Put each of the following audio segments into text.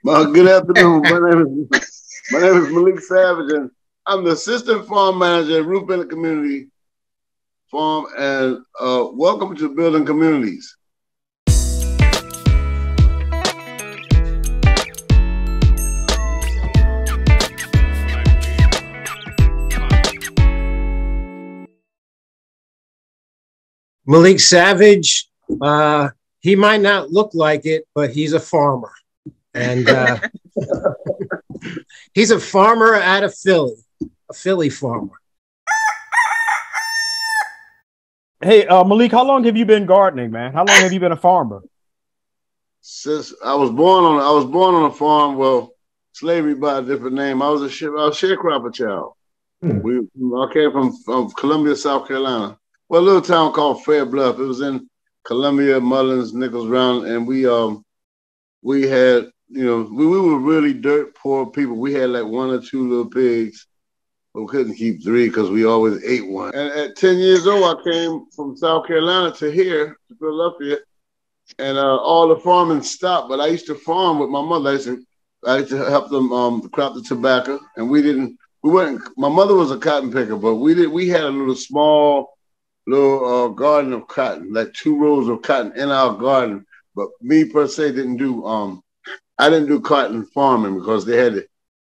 Good afternoon. My name is Malik Savage, and I'm the assistant farm manager at Ruth Bennett Community Farm, and welcome to Building Communities. Malik Savage, he might not look like it, but he's a farmer. And he's a farmer out of Philly, a Philly farmer. Hey, Malik, how long have you been gardening, man? How long have you been a farmer? Since I was born on a farm. Well, slavery by a different name. I was a sharecropper child. I came from Columbia, South Carolina. Well, a little town called Fair Bluff. It was in Columbia, Mullins, Nichols, Brown, and we had, we were really dirt poor people. We had like 1 or 2 little pigs, but we couldn't keep 3 because we always ate one. And at 10 years old, I came from South Carolina to here, to Philadelphia, and all the farming stopped. But I used to farm with my mother. I used to help them crop the tobacco, and my mother was a cotton picker, but we had a little garden of cotton, like 2 rows of cotton in our garden. But me per se I didn't do cotton farming because they had the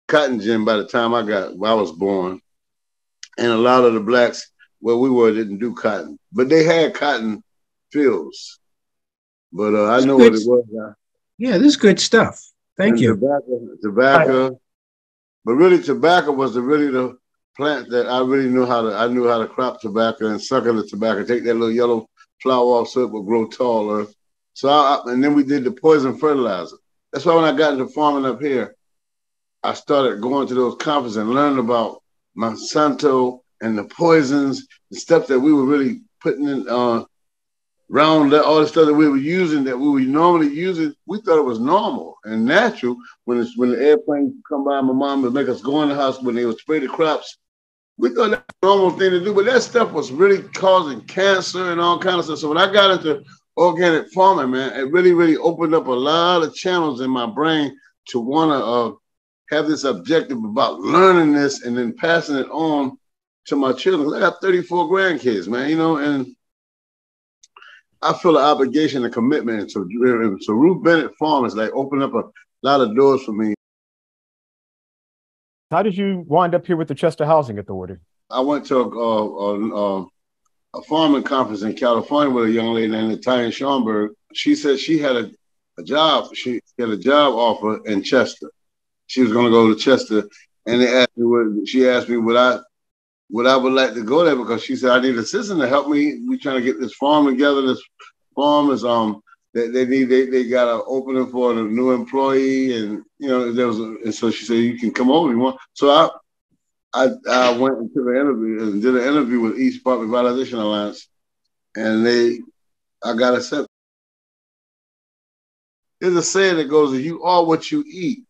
cotton gin by the time I was born. And a lot of the blacks where we were didn't do cotton, but they had cotton fields. But I know what it was. Yeah, this is good stuff. Thank you. Tobacco. But really tobacco was the plant that I knew how to crop tobacco and sucker the tobacco, take that little yellow flower off so it would grow taller. So and then we did the poison fertilizer. That's why when I got into farming up here, I started going to those conferences and learning about Monsanto and the poisons, the stuff that we were really putting in around all the stuff that we were using that we were normally using. We thought it was normal and natural. When the airplanes come by, my mom would make us go in the house when they would spray the crops. We thought that was a normal thing to do, but that stuff was really causing cancer and all kinds of stuff. So when I got into organic farming, man, it really, really opened up a lot of channels in my brain to want to have this objective about learning this and then passing it on to my children. I got 34 grandkids, man, and I feel an obligation and commitment. So Ruth Bennett Farm is like opened up a lot of doors for me. How did you wind up here with the Chester Housing Authority? I went to a farming conference in California with a young lady named Tanya Schomburg. She said she had a job. She had a job offer in Chester. She was going to go to Chester, and she asked me would I would like to go there because she said I need an assistant to help me. We trying to get this farm together. This farm is they got an opening for a new employee, and and so she said you can come over if you want. So I went into the interview and did an interview with East Park Revitalization Alliance, and I got accepted. There's a saying that goes, "You are what you eat,"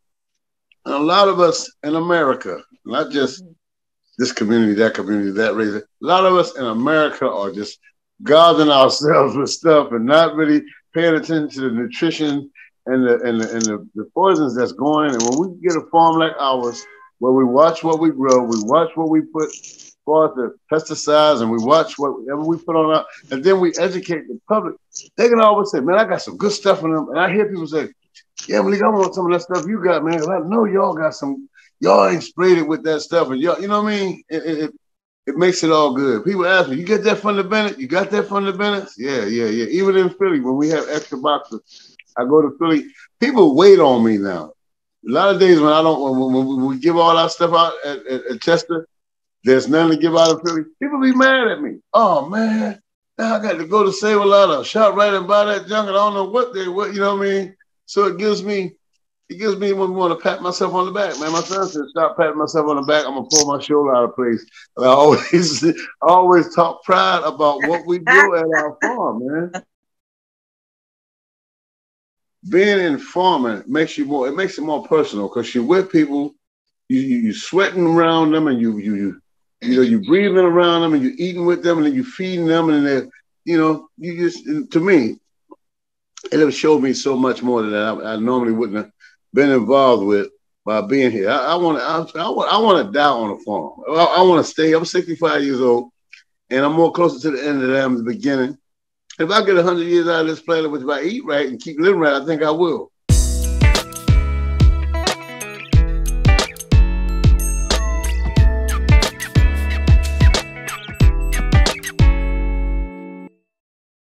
and a lot of us in America, not just this community, that race, a lot of us in America are just gouging ourselves with stuff and not really paying attention to the nutrition and the poisons that's going in. And when we get a farm like ours, where we watch what we grow, we watch what we put forth the pesticides, and we watch whatever we put on out, and then we educate the public, they can always say, "Man, I got some good stuff in them." And I hear people say, "Yeah, Malik, I want some of that stuff you got, man." I know y'all ain't sprayed it with that stuff, and y'all, you know what I mean? It makes it all good. People ask me, "You get that from the Bennett? You got that from the Bennett?" Yeah. Even in Philly, when we have extra boxes, I go to Philly. People wait on me now. A lot of days when we give all our stuff out at Chester, there's nothing to give out of Philly. People be mad at me. "Oh man, now I got to go to Save-A-Lot or ShopRite and buy that junk, and I don't know what you know what I mean?" So it gives me when we want to pat myself on the back, man. My son said, "Stop patting myself on the back. I'm gonna pull my shoulder out of place." And I always talk pride about what we do at our farm, man. Being in farming makes it more personal because you're with people, you sweating around them, and you breathing around them, and you eating with them, and then you feeding them, and then to me, it have showed me so much more than I normally wouldn't have been involved with by being here. I want to die on a farm. I want to stay. I'm 65 years old, and I'm more closer to the end than the beginning. If I get 100 years out of this planet, which if I eat right and keep living right, I think I will.